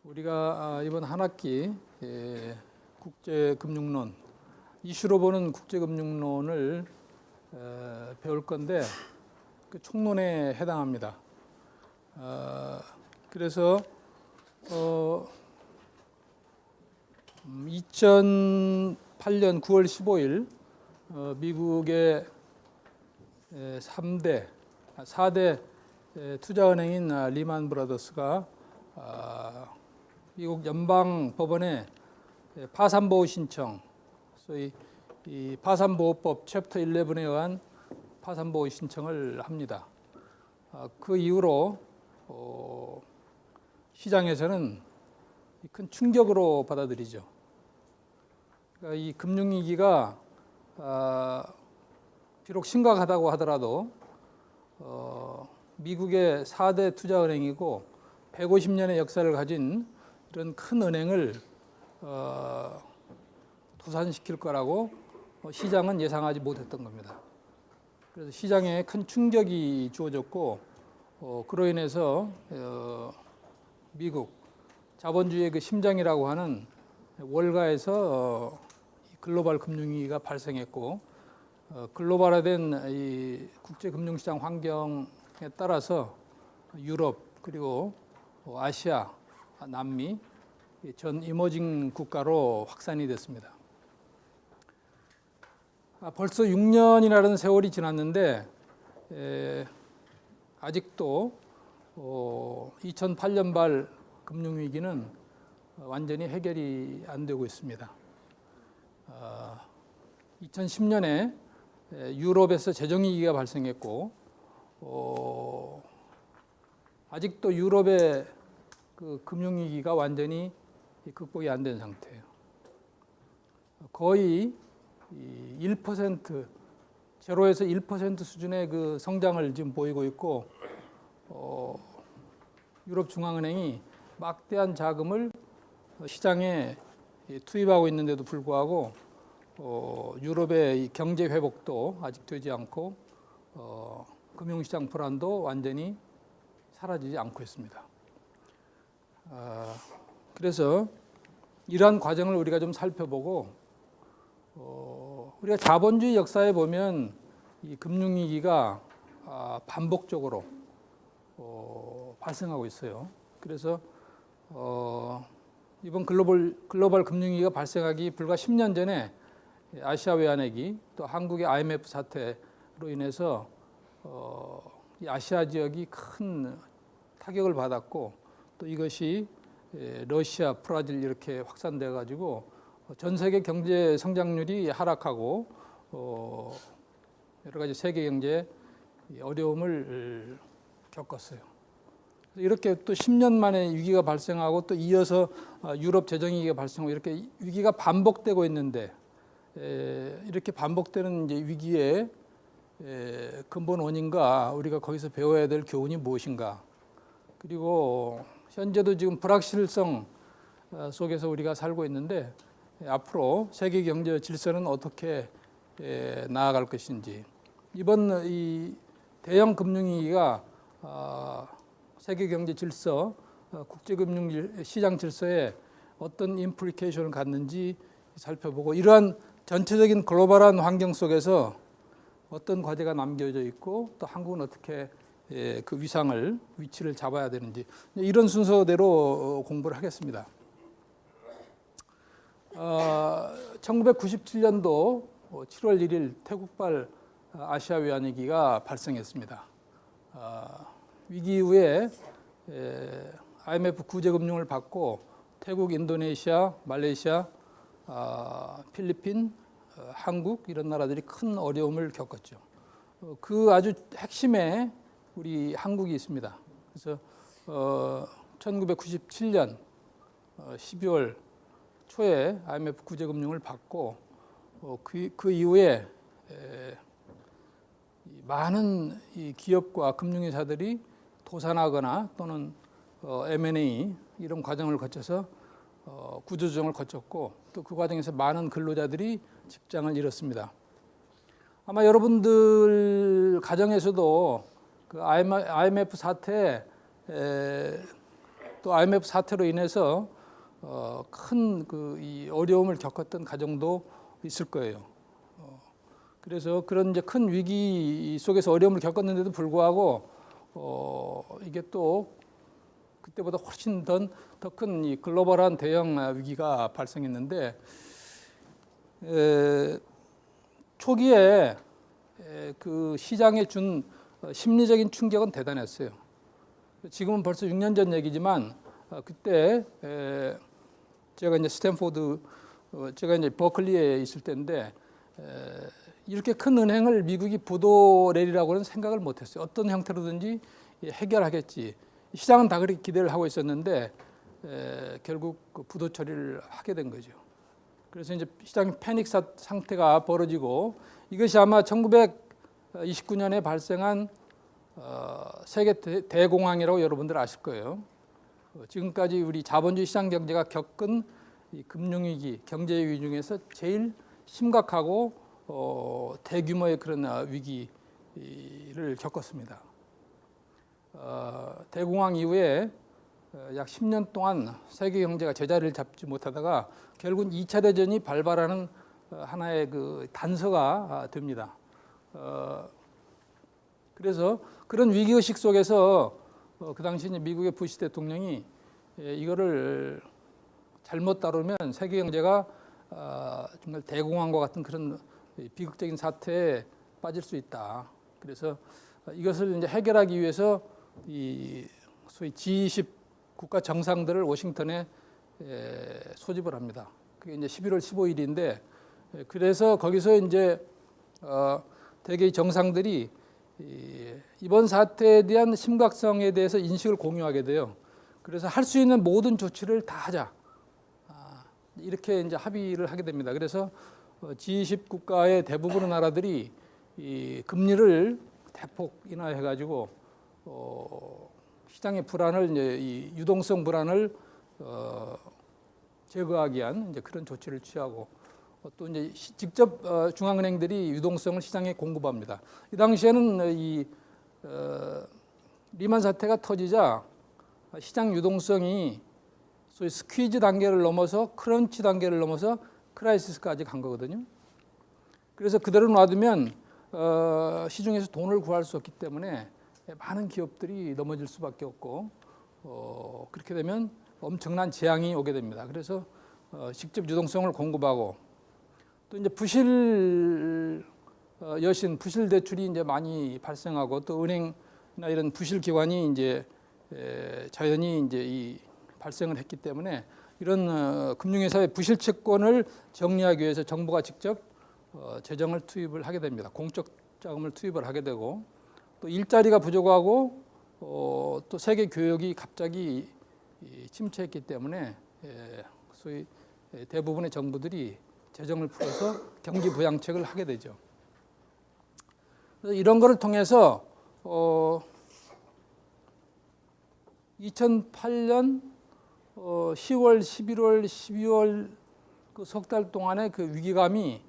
우리가 이번 한 학기 국제금융론, 이슈로 보는 국제금융론을 배울 건데 그 총론에 해당합니다. 그래서 2008년 9월 15일 미국의 4대 투자은행인 리만 브라더스가 미국 연방법원에 파산보호 신청, 소위 이 파산보호법 챕터 11에 의한 파산보호 신청을 합니다. 그 이후로 시장에서는 큰 충격으로 받아들이죠. 그러니까 이 금융위기가 비록 심각하다고 하더라도 미국의 4대 투자은행이고 150년의 역사를 가진 이런 큰 은행을 도산시킬 거라고 시장은 예상하지 못했던 겁니다. 그래서 시장에 큰 충격이 주어졌고 그로 인해서 미국 자본주의의 그 심장이라고 하는 월가에서 글로벌 금융위기가 발생했고 글로벌화된 이 국제금융시장 환경에 따라서 유럽 그리고 아시아, 남미 전 이머징 국가로 확산이 됐습니다. 벌써 6년이라는 세월이 지났는데 아직도 2008년발 금융위기는 완전히 해결이 안 되고 있습니다. 2010년에 유럽에서 재정위기가 발생했고 아직도 유럽의 그 금융위기가 완전히 극복이 안 된 상태예요. 거의 1%, 제로에서 1% 수준의 그 성장을 지금 보이고 있고 유럽 중앙은행이 막대한 자금을 시장에 투입하고 있는데도 불구하고 유럽의 이 경제 회복도 아직 되지 않고 금융시장 불안도 완전히 사라지지 않고 있습니다. 그래서 이러한 과정을 우리가 좀 살펴보고 우리가 자본주의 역사에 보면 이 금융위기가 반복적으로 발생하고 있어요. 그래서 이번 글로벌 금융위기가 발생하기 불과 10년 전에 아시아 외환위기 또 한국의 IMF 사태로 인해서 이 아시아 지역이 큰 타격을 받았고 또 이것이 러시아, 브라질 이렇게 확산돼 가지고 전 세계 경제 성장률이 하락하고 여러 가지 세계 경제에 어려움을 겪었어요. 이렇게 또 10년 만에 위기가 발생하고 또 이어서 유럽 재정위기가 발생하고 이렇게 위기가 반복되고 있는데 이렇게 반복되는 이제 위기의 근본 원인과 우리가 거기서 배워야 될 교훈이 무엇인가? 그리고 현재도 지금 불확실성 속에서 우리가 살고 있는데 앞으로 세계 경제 질서는 어떻게 나아갈 것인지 이번 이 대형 금융위기가 세계 경제 질서, 국제금융 시장 질서에 어떤 임플리케이션을 갖는지 살펴보고 이러한 전체적인 글로벌한 환경 속에서 어떤 과제가 남겨져 있고 또 한국은 어떻게 그 위치를 잡아야 되는지 이런 순서대로 공부를 하겠습니다. 1997년도 7월 1일 태국발 아시아 외환위기가 발생했습니다. 위기 이후에 IMF 구제금융을 받고 태국, 인도네시아, 말레이시아, 필리핀, 한국 이런 나라들이 큰 어려움을 겪었죠. 그 아주 핵심에 우리 한국이 있습니다. 그래서 1997년 12월 초에 IMF 구제금융을 받고 그 이후에 많은 이 기업과 금융회사들이 도산하거나 또는 M&A 이런 과정을 거쳐서 구조조정을 거쳤고 또 그 과정에서 많은 근로자들이 직장을 잃었습니다. 아마 여러분들 가정에서도 그 IMF 사태 또 IMF 사태로 인해서 큰 이 어려움을 겪었던 가정도 있을 거예요. 그래서 그런 이제 큰 위기 속에서 어려움을 겪었는데도 불구하고 이게 또 그때보다 훨씬 더 큰 이 글로벌한 대형 위기가 발생했는데 초기에 그 시장에 준 심리적인 충격은 대단했어요. 지금은 벌써 6년 전 얘기지만 그때 제가 이제 스탠포드, 제가 이제 버클리에 있을 때인데 이렇게 큰 은행을 미국이 부도 내리라고는 생각을 못했어요. 어떤 형태로든지 해결하겠지. 시장은 다 그렇게 기대를 하고 있었는데 결국 그 부도 처리를 하게 된 거죠. 그래서 이제 시장 패닉 상태가 벌어지고 이것이 아마 1929년에 발생한 세계 대공황이라고 여러분들 아실 거예요. 지금까지 우리 자본주의 시장 경제가 겪은 이 금융위기, 경제위기 중에서 제일 심각하고 대규모의 그런 위기를 겪었습니다. 대공황 이후에 약 10년 동안 세계 경제가 제자리를 잡지 못하다가 결국은 2차 대전이 발발하는 하나의 그 단서가 됩니다. 그래서 그런 위기의식 속에서 그 당시 미국의 부시 대통령이 이거를 잘못 다루면 세계 경제가 정말 대공황과 같은 그런 비극적인 사태에 빠질 수 있다. 그래서 이것을 이제 해결하기 위해서 이 소위 G20 국가 정상들을 워싱턴에 소집을 합니다. 그게 이제 11월 15일인데 그래서 거기서 이제 대개 정상들이 이번 사태에 대한 심각성에 대해서 인식을 공유하게 돼요. 그래서 할 수 있는 모든 조치를 다 하자. 이렇게 이제 합의를 하게 됩니다. 그래서 G20 국가의 대부분의 나라들이 이 금리를 대폭 인하해가지고 시장의 불안을 이제 이 유동성 불안을 제거하기 위한 이제 그런 조치를 취하고 또 이제 직접 중앙은행들이 유동성을 시장에 공급합니다. 이 당시에는 이 리만 사태가 터지자 시장 유동성이 소위 스퀴즈 단계를 넘어서 크런치 단계를 넘어서 크라이시스까지 간 거거든요. 그래서 그대로 놔두면 시중에서 돈을 구할 수 없기 때문에 많은 기업들이 넘어질 수밖에 없고 그렇게 되면 엄청난 재앙이 오게 됩니다. 그래서 직접 유동성을 공급하고 또 이제 부실 여신, 부실 대출이 이제 많이 발생하고 또 은행이나 이런 부실 기관이 이제 자연히 이제 발생을 했기 때문에 이런 금융회사의 부실 채권을 정리하기 위해서 정부가 직접 재정을 투입을 하게 됩니다. 공적 자금을 투입을 하게 되고 또 일자리가 부족하고 또 세계 교역이 갑자기 침체했기 때문에 소위 대부분의 정부들이 재정을 풀어서 경기 부양책을 하게 되죠. 그래서 이런 것을 통해서 2008년 10월, 11월, 12월 그 석 달 동안의 그 위기감이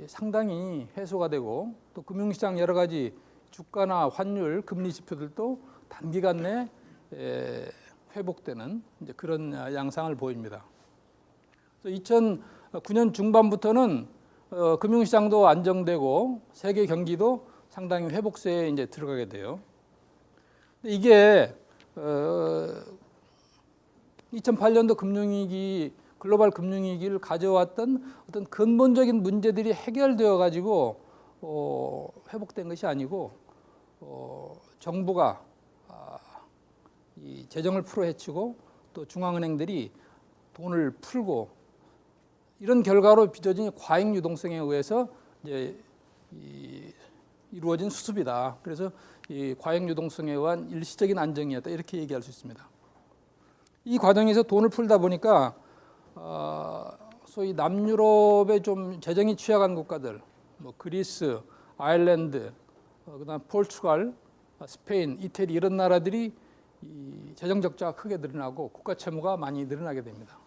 상당히 해소가 되고 또 금융시장 여러 가지 주가나 환율, 금리 지표들도 단기간 내에 회복되는 이제 그런 양상을 보입니다. 2009년 중반부터는 금융시장도 안정되고 세계 경기도 상당히 회복세에 이제 들어가게 돼요. 이게 2008년도 금융위기, 글로벌 금융위기를 가져왔던 어떤 근본적인 문제들이 해결되어 가지고 회복된 것이 아니고 정부가 이 재정을 풀어헤치고 또 중앙은행들이 돈을 풀고 이런 결과로 빚어진 과잉 유동성에 의해서 이제 이루어진 수습이다. 그래서 이 과잉 유동성에 의한 일시적인 안정이었다. 이렇게 얘기할 수 있습니다. 이 과정에서 돈을 풀다 보니까 소위 남유럽의 좀 재정이 취약한 국가들, 뭐 그리스, 아일랜드, 그다음 포르투갈, 스페인, 이태리 이런 나라들이 이 재정 적자가 크게 늘어나고 국가 채무가 많이 늘어나게 됩니다.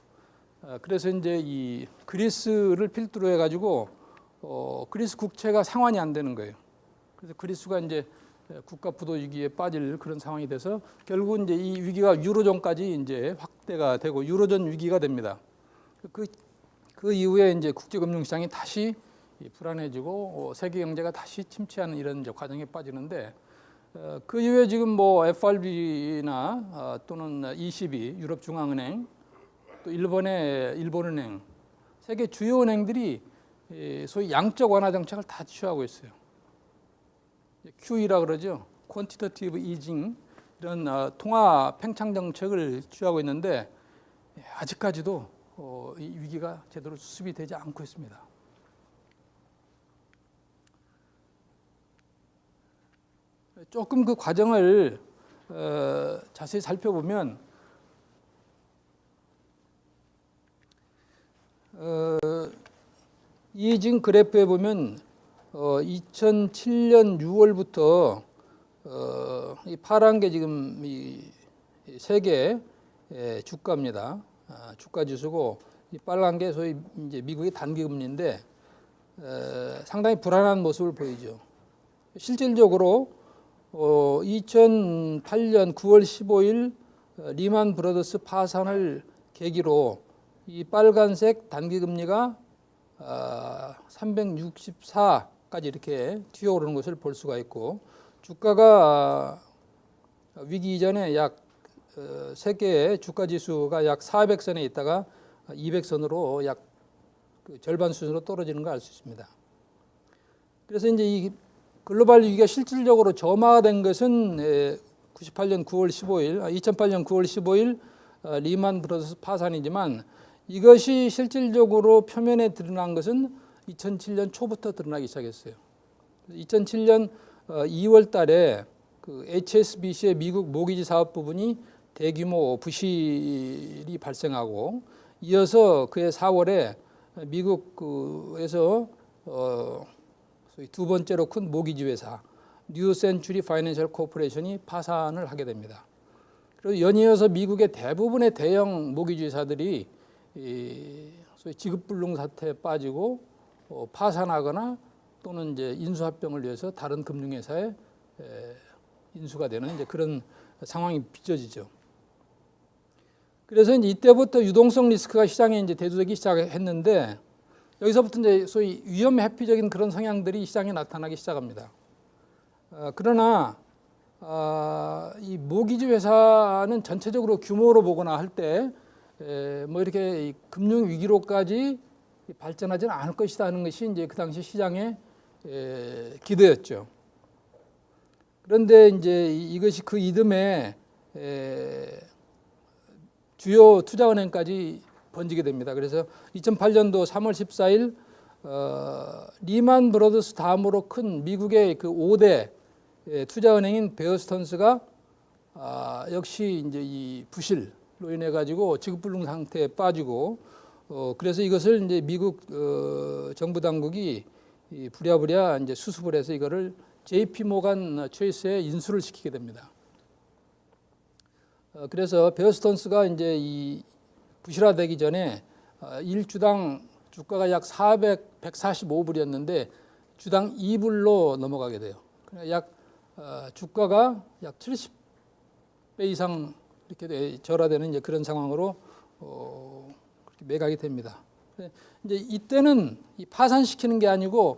그래서 이제 이 그리스를 필두로 해가지고 그리스 국채가 상환이 안 되는 거예요. 그래서 그리스가 이제 국가 부도 위기에 빠질 그런 상황이 돼서 결국 이제 이 위기가 유로존까지 이제 확대가 되고 유로존 위기가 됩니다. 그 이후에 이제 국제금융시장이 다시 불안해지고 세계 경제가 다시 침체하는 이런 이제 과정에 빠지는데 그 이후에 지금 뭐 FRB나 또는 ECB 유럽중앙은행 또 일본은행 세계 주요 은행들이 소위 양적 완화 정책을 다 취하고 있어요. QE라 그러죠. Quantitative Easing 이런 통화 팽창 정책을 취하고 있는데 아직까지도 이 위기가 제대로 수습이 되지 않고 있습니다. 조금 그 과정을 자세히 살펴보면 이 지금 그래프에 보면 2007년 6월부터 이 파란 게 지금 이 세계 주가입니다. 주가 지수고 이 빨간 게 소위 이제 미국의 단기 금리인데 상당히 불안한 모습을 보이죠. 실질적으로 2008년 9월 15일 리만 브러더스 파산을 계기로 이 빨간색 단기 금리가 364까지 이렇게 튀어오르는 것을 볼 수가 있고 주가가 위기 이전에 약 세계의 주가 지수가 약 400선에 있다가 200선으로 약 절반 수준으로 떨어지는 걸 알 수 있습니다. 그래서 이제 이 글로벌 위기가 실질적으로 점화된 것은 2008년 9월 15일 리만 브러더스 파산이지만 이것이 실질적으로 표면에 드러난 것은 2007년 초부터 드러나기 시작했어요. 2007년 2월 달에 그 HSBC의 미국 모기지 사업 부분이 대규모 부실이 발생하고 이어서 그해 4월에 미국에서 두 번째로 큰 모기지 회사 뉴 센츄리 파이낸셜 코퍼레이션이 파산을 하게 됩니다. 그리고 연이어서 미국의 대부분의 대형 모기지 회사들이 소위 지급불능 사태에 빠지고 파산하거나 또는 이제 인수합병을 위해서 다른 금융회사에 인수가 되는 이제 그런 상황이 빚어지죠. 그래서 이제 이때부터 유동성 리스크가 시장에 이제 대두되기 시작했는데 여기서부터 이제 소위 위험 회피적인 그런 성향들이 시장에 나타나기 시작합니다. 그러나 이 모기지 회사는 전체적으로 규모로 보거나 할 때 뭐 이렇게 금융 위기로까지 발전하지는 않을 것이다 하는 것이 이제 그 당시 시장의 기대였죠. 그런데 이제 이것이 그 이듬해 주요 투자은행까지 번지게 됩니다. 그래서 2008년도 3월 14일 리만 브러더스 다음으로 큰 미국의 그 5대 투자은행인 베어스턴스가 역시 이제 이 부실로 인해 가지고 지급불능 상태에 빠지고 그래서 이것을 이제 미국 정부 당국이 부랴부랴 이제 수습을 해서 이거를 JP 모간 체이스에 인수를 시키게 됩니다. 그래서 베어스턴스가 이제 이 부실화되기 전에 1주당 주가가 약 145불이었는데 주당 2불로 넘어가게 돼요. 약 주가가 약 70배 이상 이렇게 절하되는 이제 그런 상황으로 그렇게 매각이 됩니다. 이제 이때는 이 파산시키는 게 아니고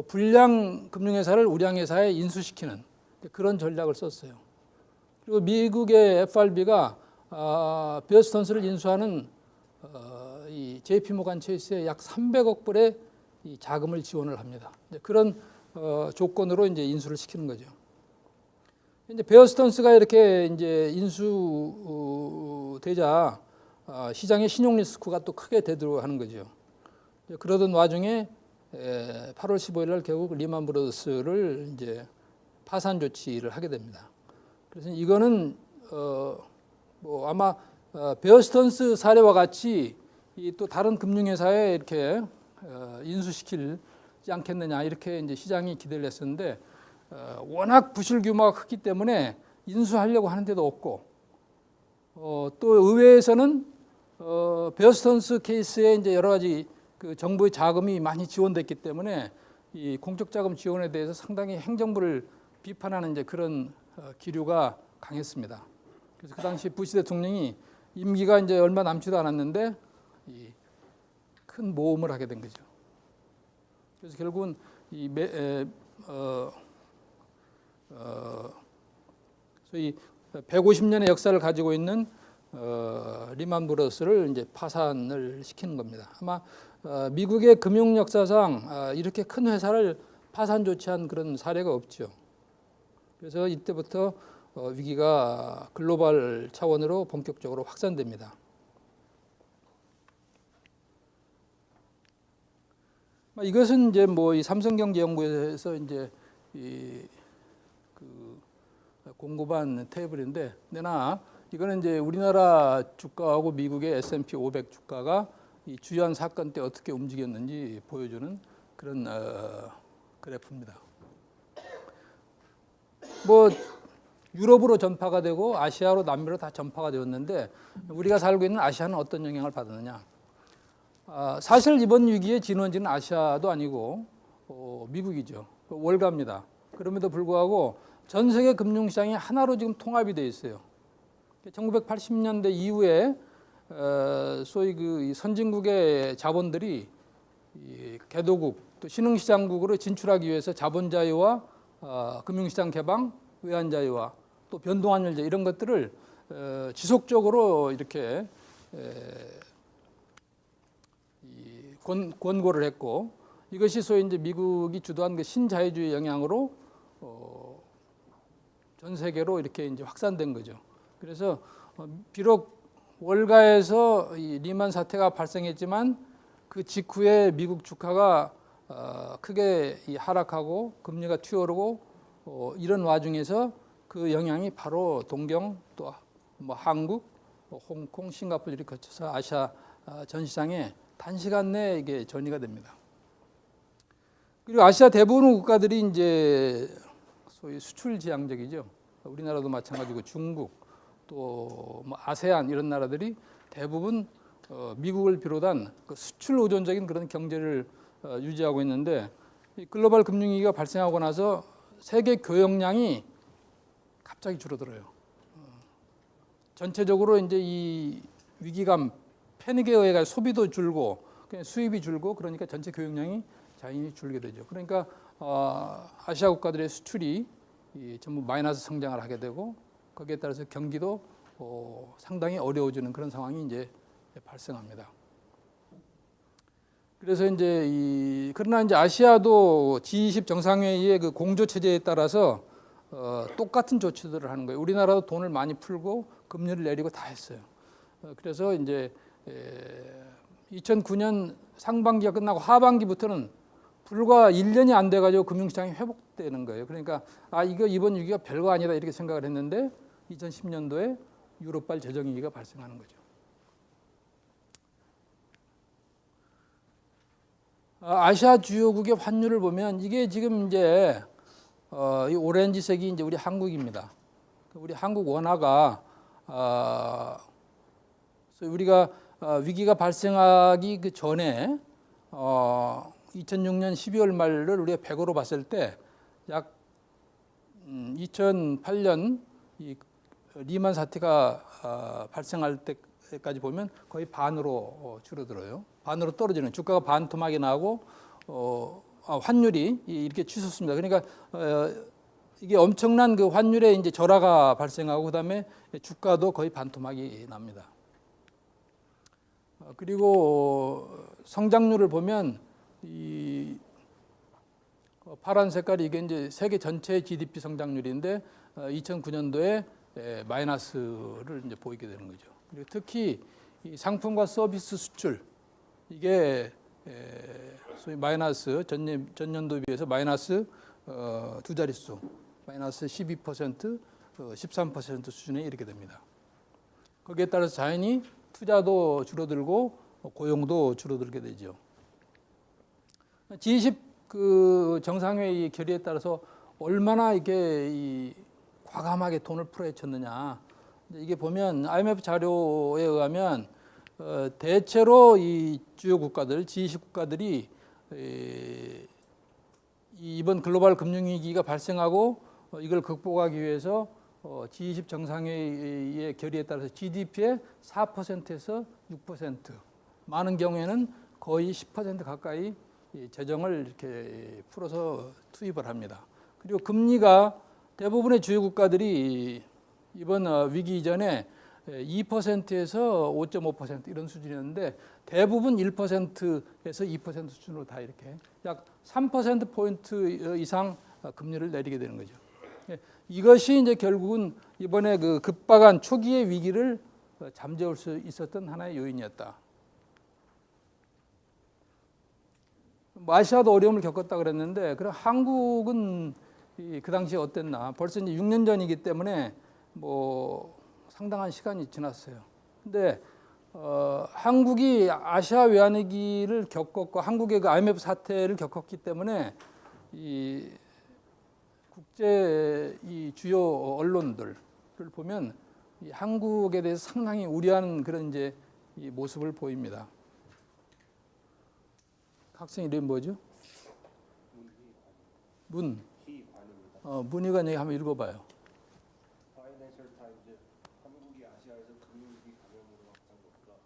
불량 금융회사를 우량회사에 인수시키는 그런 전략을 썼어요. 그리고 미국의 FRB가 베어스턴스를 인수하는 이 JP 모간 체이스에 약 300억 불의 이 자금을 지원을 합니다. 그런 조건으로 이제 인수를 시키는 거죠. 이제 베어스턴스가 이렇게 이제 인수되자 시장의 신용 리스크가 또 크게 대두하는 거죠. 그러던 와중에 8월 15일 날 결국 리만 브러더스를 이제 파산 조치를 하게 됩니다. 그래서 이거는 뭐 아마 베어스턴스 사례와 같이 이 또 다른 금융회사에 이렇게 인수시키지 않겠느냐 이렇게 이제 시장이 기대를 했었는데 워낙 부실 규모가 크기 때문에 인수하려고 하는 데도 없고 또 의회에서는 베어스턴스 케이스에 이제 여러 가지 그 정부의 자금이 많이 지원됐기 때문에 이 공적 자금 지원에 대해서 상당히 행정부를 비판하는 이제 그런 기류가 강했습니다. 그래서 그 당시 부시 대통령이 임기가 이제 얼마 남지도 않았는데 큰 모험을 하게 된 거죠. 그래서 결국은 소위 150년의 역사를 가지고 있는 리만 브러스를 이제 파산을 시키는 겁니다. 아마 미국의 금융 역사상 이렇게 큰 회사를 파산 조치한 그런 사례가 없죠. 그래서 이때부터 위기가 글로벌 차원으로 본격적으로 확산됩니다. 이것은 이제 뭐 이 삼성경제연구에서 이제 공급한 테이블인데, 내나 이거는 이제 우리나라 주가하고 미국의 S&P 500 주가가 이 주요한 사건 때 어떻게 움직였는지 보여주는 그런 그래프입니다. 뭐 유럽으로 전파가 되고 아시아로 남미로 다 전파가 되었는데, 우리가 살고 있는 아시아는 어떤 영향을 받았느냐? 사실 이번 위기의 진원지는 아시아도 아니고 미국이죠. 월가입니다. 그럼에도 불구하고 전 세계 금융시장이 하나로 지금 통합이 되어 있어요. 1980년대 이후에 소위 그 선진국의 자본들이 개도국 또 신흥시장국으로 진출하기 위해서 자본 자유와 금융시장 개방, 외환 자유와 또 변동환율제 이런 것들을 지속적으로 이렇게 권고를 했고, 이것이 소위 이제 미국이 주도한 그 신자유주의 영향으로 전 세계로 이렇게 이제 확산된 거죠. 그래서 비록 월가에서 이 리만 사태가 발생했지만 그 직후에 미국 주가가 크게 하락하고 금리가 튀어오르고 이런 와중에서 그 영향이 바로 동경 또 뭐 한국, 홍콩, 싱가포르 이렇게 거쳐서 아시아 전 시장에 단시간 내에 이게 전이가 됩니다. 그리고 아시아 대부분 국가들이 이제 소위 수출 지향적이죠. 우리나라도 마찬가지고 중국 또 뭐 아세안 이런 나라들이 대부분 미국을 비롯한 그 수출 의존적인 그런 경제를 유지하고 있는데, 이 글로벌 금융위기가 발생하고 나서 세계 교역량이 갑자기 줄어들어요. 전체적으로 이제 이 위기감 패닉에 의해 소비도 줄고 수입이 줄고, 그러니까 전체 교역량이 자연히 줄게 되죠. 그러니까 아시아 국가들의 수출이 전부 마이너스 성장을 하게 되고, 거기에 따라서 경기도 상당히 어려워지는 그런 상황이 이제 발생합니다. 그래서 이제 그러나 이제 아시아도 G20 정상회의의 그 공조 체제에 따라서 똑같은 조치들을 하는 거예요. 우리나라도 돈을 많이 풀고 금리를 내리고 다 했어요. 그래서 이제 2009년 상반기가 끝나고 하반기부터는 불과 1년이 안 돼가지고 금융시장이 회복되는 거예요. 그러니까 이거 이번 위기가 별거 아니다 이렇게 생각을 했는데 2010년도에 유럽발 재정위기가 발생하는 거죠. 아시아 주요국의 환율을 보면 이게 지금 이제 이 오렌지색이 이제 우리 한국입니다. 우리 한국 원화가 우리가 위기가 발생하기 그 전에 2006년 12월 말을 우리가 100으로 봤을 때 약 2008년 이 리만 사태가 발생할 때까지 보면 거의 반으로 줄어들어요. 반으로 떨어지는, 주가가 반토막이 나고 환율이 이렇게 치솟습니다. 그러니까 이게 엄청난 그 환율의 이제 절하가 발생하고 그다음에 주가도 거의 반토막이 납니다. 그리고 성장률을 보면 이 파란 색깔이 이게 이제 세계 전체 GDP 성장률인데 2009년도에 마이너스를 이제 보이게 되는 거죠. 그리고 특히 이 상품과 서비스 수출 이게 소위 마이너스 전년도에 비해서 마이너스 두 자릿수 마이너스 12%, 13% 수준에 이르게 됩니다. 거기에 따라서 자연히 투자도 줄어들고 고용도 줄어들게 되죠. G20 그 정상회의 결의에 따라서 얼마나 이게 과감하게 돈을 풀어헤쳤느냐. 이게 보면 IMF 자료에 의하면 대체로 이 주요 국가들, G20 국가들이 이번 글로벌 금융위기가 발생하고 이걸 극복하기 위해서 G20 정상회의의 결의에 따라서 GDP의 4%에서 6%, 많은 경우에는 거의 10% 가까이 재정을 이렇게 풀어서 투입을 합니다. 그리고 금리가 대부분의 주요 국가들이 이번 위기 이전에 2%에서 5.5% 이런 수준이었는데 대부분 1%에서 2% 수준으로 다 이렇게 약 3%포인트 이상 금리를 내리게 되는 거죠. 이것이 이제 결국은 이번에 그 급박한 초기의 위기를 잠재울 수 있었던 하나의 요인이었다. 아시아도 어려움을 겪었다 그랬는데, 그럼 한국은 그 당시에 어땠나? 벌써 이제 6년 전이기 때문에 뭐 상당한 시간이 지났어요. 근데 한국이 아시아 외환위기를 겪었고 한국의 그 IMF 사태를 겪었기 때문에 이 국제 이 주요 언론들을 보면 이 한국에 대해서 상당히 우려하는 그런 이제 이 모습을 보입니다. 학생 이름이 뭐죠? 문희가 여기 한번 읽어봐요. 파이낸셜 타임즈, 한국이 아시아에서 금융위기 감염으로 확산 것보다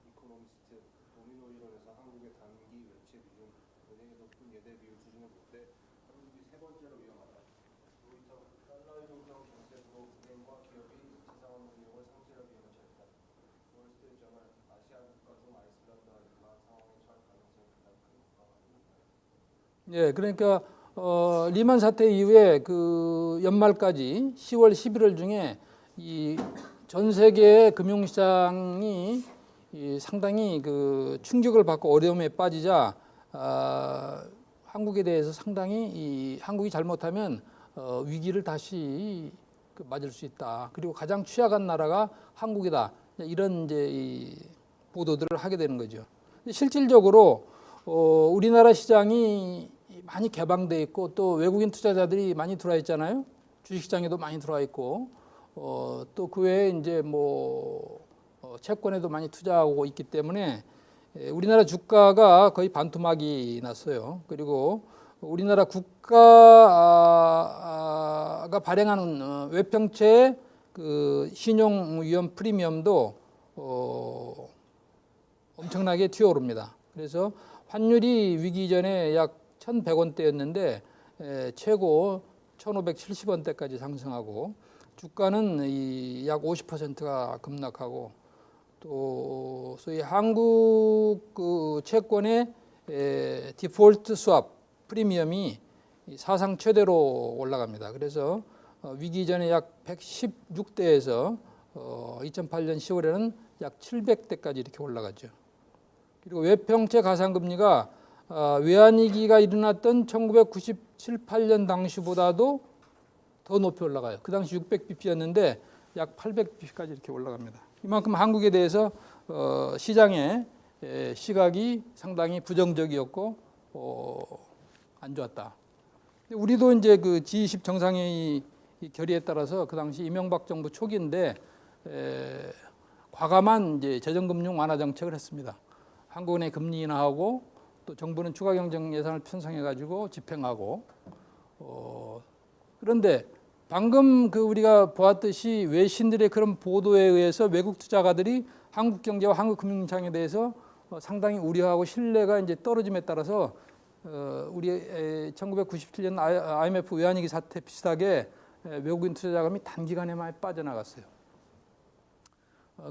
이코노미스트, 도미노 이론에서 한국의 단기 외채 비중, 은행의 높은 예대 비율 수준을 볼 때 한국이 세 번째로 위험하다. 로이터, 달러의 종성 정책으로 은행과 기업이 자산원 운용을 상실할 위험을 처했다. 월스트리트저널, 아시아 국가 중 아이슬란드와 일반 상황에 처할 가능성이 가장 큰 국가가 한국이다. 예, 그러니까 리만 사태 이후에 그 연말까지 10월, 11월 중에 이 전 세계의 금융시장이 상당히 그 충격을 받고 어려움에 빠지자 한국에 대해서 상당히 한국이 잘못하면 위기를 다시 맞을 수 있다. 그리고 가장 취약한 나라가 한국이다. 이런 이제 이 보도들을 하게 되는 거죠. 실질적으로 우리나라 시장이 많이 개방돼 있고 또 외국인 투자자들이 많이 들어와 있잖아요. 주식시장에도 많이 들어와 있고 또 그 외에 이제 뭐 채권에도 많이 투자하고 있기 때문에 우리나라 주가가 거의 반토막이 났어요. 그리고 우리나라 국가가 발행하는 외평채 그 신용 위험 프리미엄도 엄청나게 튀어오릅니다. 그래서 환율이 위기 전에 약 1,100원대였는데 최고 1,570원대까지 상승하고 주가는 약 50%가 급락하고 또 소위 한국 그 채권의 디폴트 스왑 프리미엄이 사상 최대로 올라갑니다. 그래서 위기 전에 약 116대에서 2008년 10월에는 약 700대까지 이렇게 올라가죠. 그리고 외평채 가상금리가 외환위기가 일어났던 1997, 8년 당시보다도 더 높이 올라가요. 그 당시 600bp였는데 약 800bp까지 이렇게 올라갑니다. 이만큼 한국에 대해서 시장의 시각이 상당히 부정적이었고 안 좋았다. 우리도 이제 그 G20 정상회의 결의에 따라서 그 당시 이명박 정부 초기인데 과감한 이제 재정금융 완화 정책을 했습니다. 한국은행 금리 인하하고 또 정부는 추가 경정 예산을 편성해 가지고 집행하고 그런데 방금 그 우리가 보았듯이 외신들의 그런 보도에 의해서 외국 투자가들이 한국 경제와 한국 금융시장에 대해서 상당히 우려하고 신뢰가 이제 떨어짐에 따라서 우리 1997년 IMF 외환위기 사태 비슷하게 외국인 투자자금이 단기간에 많이 빠져나갔어요.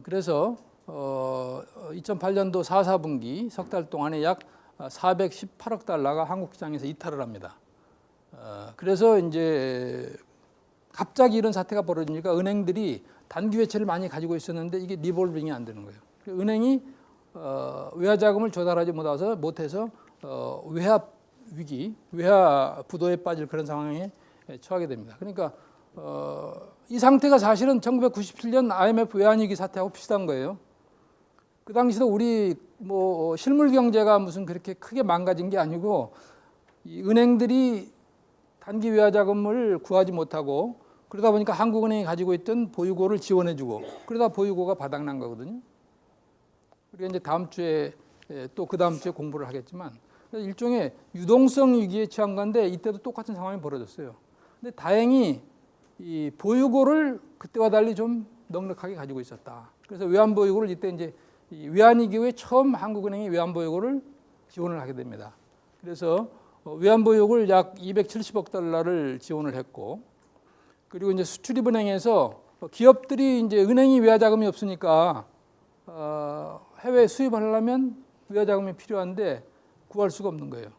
그래서 2008년도 4, 4분기 석 달 동안에 약 418억 달러가 한국 시장에서 이탈을 합니다. 그래서 이제 갑자기 이런 사태가 벌어지니까 은행들이 단기 외채를 많이 가지고 있었는데 이게 리볼빙이 안 되는 거예요. 은행이 외화 자금을 조달하지 못해서 외화 위기, 외화 부도에 빠질 그런 상황에 처하게 됩니다. 그러니까 이 상태가 사실은 1997년 IMF 외환위기 사태하고 비슷한 거예요. 그 당시도 우리 뭐 실물 경제가 무슨 그렇게 크게 망가진 게 아니고 이 은행들이 단기 외화 자금을 구하지 못하고 그러다 보니까 한국은행이 가지고 있던 보유고를 지원해주고 그러다 보유고가 바닥난 거거든요. 우리가 이제 다음 주에 또 그 다음 주에 공부를 하겠지만 일종의 유동성 위기에 처한 건데 이때도 똑같은 상황이 벌어졌어요. 근데 다행히 이 보유고를 그때와 달리 좀 넉넉하게 가지고 있었다. 그래서 외환보유고를 이때 이제 이 외환위기 후에 처음 한국은행이 외환보유고를 지원을 하게 됩니다. 그래서 외환보유고를 약 270억 달러를 지원을 했고, 그리고 이제 수출입은행에서 기업들이 이제 은행이 외화자금이 없으니까 해외 수입을 하려면 외화자금이 필요한데 구할 수가 없는 거예요.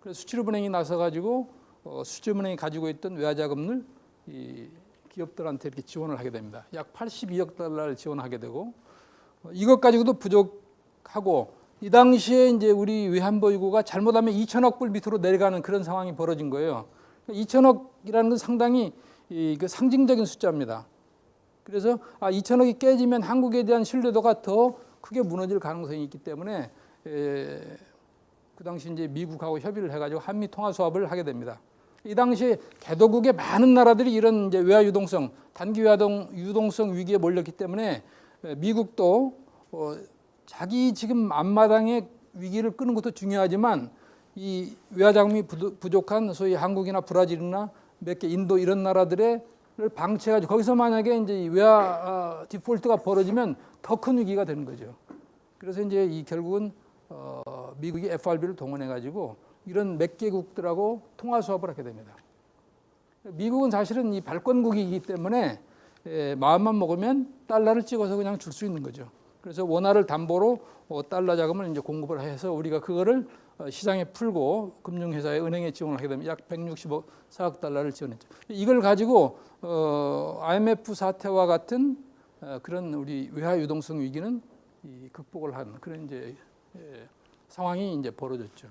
그래서 수출입은행이 나서 가지고 수출입은행이 가지고 있던 외화자금을 이 기업들한테 이렇게 지원을 하게 됩니다. 약 82억 달러를 지원하게 되고, 이것 가지고도 부족하고, 이 당시에 이제 우리 외환보유고가 잘못하면 2천억 불 밑으로 내려가는 그런 상황이 벌어진 거예요. 2천억이라는 건 상당히 그 상징적인 숫자입니다. 그래서 2천억이 깨지면 한국에 대한 신뢰도가 더 크게 무너질 가능성이 있기 때문에 그 당시 이제 미국하고 협의를 해가지고 한미 통화 수합을 하게 됩니다. 이 당시에 개도국의 많은 나라들이 이런 이제 외화 유동성, 단기 외화 유동성 위기에 몰렸기 때문에 미국도 자기 지금 앞마당의 위기를 끄는 것도 중요하지만 이 외화 자금이 부족한 소위 한국이나 브라질이나 몇 개 인도 이런 나라들을 방치해가지고 거기서 만약에 이제 외화 디폴트가 벌어지면 더 큰 위기가 되는 거죠. 그래서 이제 이 결국은 미국이 FRB를 동원해가지고 이런 몇 개국들하고 통화 수합을 하게 됩니다. 미국은 사실은 이 발권국이기 때문에 마음만 먹으면 달러를 찍어서 그냥 줄 수 있는 거죠. 그래서 원화를 담보로 달러 자금을 이제 공급을 해서 우리가 그거를 시장에 풀고 금융회사에 은행에 지원을 하게 되면 약 164억 달러를 지원했죠. 이걸 가지고 IMF 사태와 같은 그런 우리 외화 유동성 위기는 극복을 한 그런 이제 상황이 이제 벌어졌죠.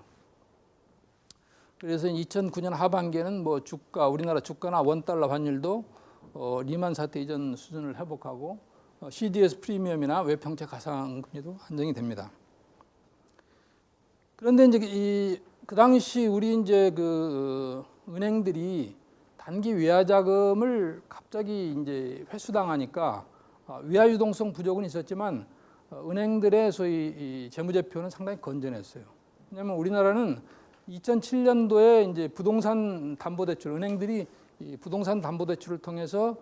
그래서 2009년 하반기에는 뭐 주가, 우리나라 주가나 원달러 환율도 리만 사태 이전 수준을 회복하고 CDS 프리미엄이나 외평채 가상금리도 안정이 됩니다. 그런데 이제 그 당시 우리 이제 그 은행들이 단기 외화 자금을 갑자기 이제 회수당하니까 외화 유동성 부족은 있었지만 은행들의 소위 재무제표는 상당히 건전했어요. 왜냐하면 우리나라는 2007년도에 이제 부동산 담보대출, 은행들이 이 부동산 담보대출을 통해서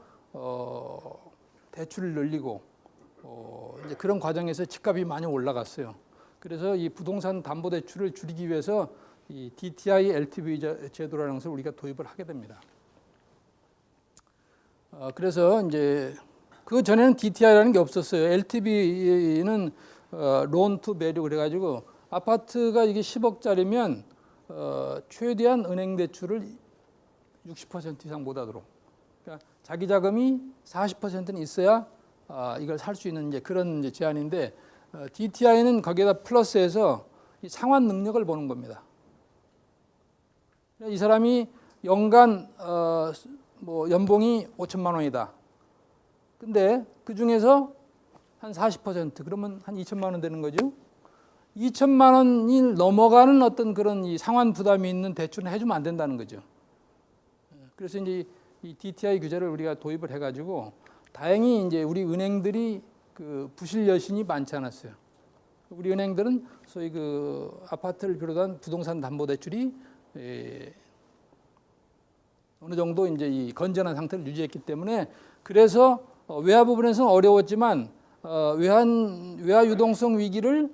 대출을 늘리고 이제 그런 과정에서 집값이 많이 올라갔어요. 그래서 이 부동산 담보대출을 줄이기 위해서 이 DTI LTV 제도라는 것을 우리가 도입을 하게 됩니다. 그래서 이제 그 전에는 DTI라는 게 없었어요. LTV는 loan to value 그래가지고 아파트가 이게 10억짜리면 최대한 은행 대출을 60% 이상 못 하도록. 그러니까 자기 자금이 40%는 있어야 이걸 살 수 있는 이제 그런 이제 제한인데 DTI는 거기에다 플러스해서 이 상환 능력을 보는 겁니다. 이 사람이 연간 뭐 연봉이 5천만 원이다. 근데 그 중에서 한 40% 그러면 한 2천만 원 되는 거죠. 2천만 원이 넘어가는 어떤 그런 이 상환 부담이 있는 대출은 해주면 안 된다는 거죠. 그래서 이제 이 DTI 규제를 우리가 도입을 해가지고 다행히 이제 우리 은행들이 그 부실 여신이 많지 않았어요. 우리 은행들은 소위 그 아파트를 비롯한 부동산 담보 대출이 어느 정도 이제 이 건전한 상태를 유지했기 때문에 그래서 외화 부분에서는 어려웠지만 외화 유동성 위기를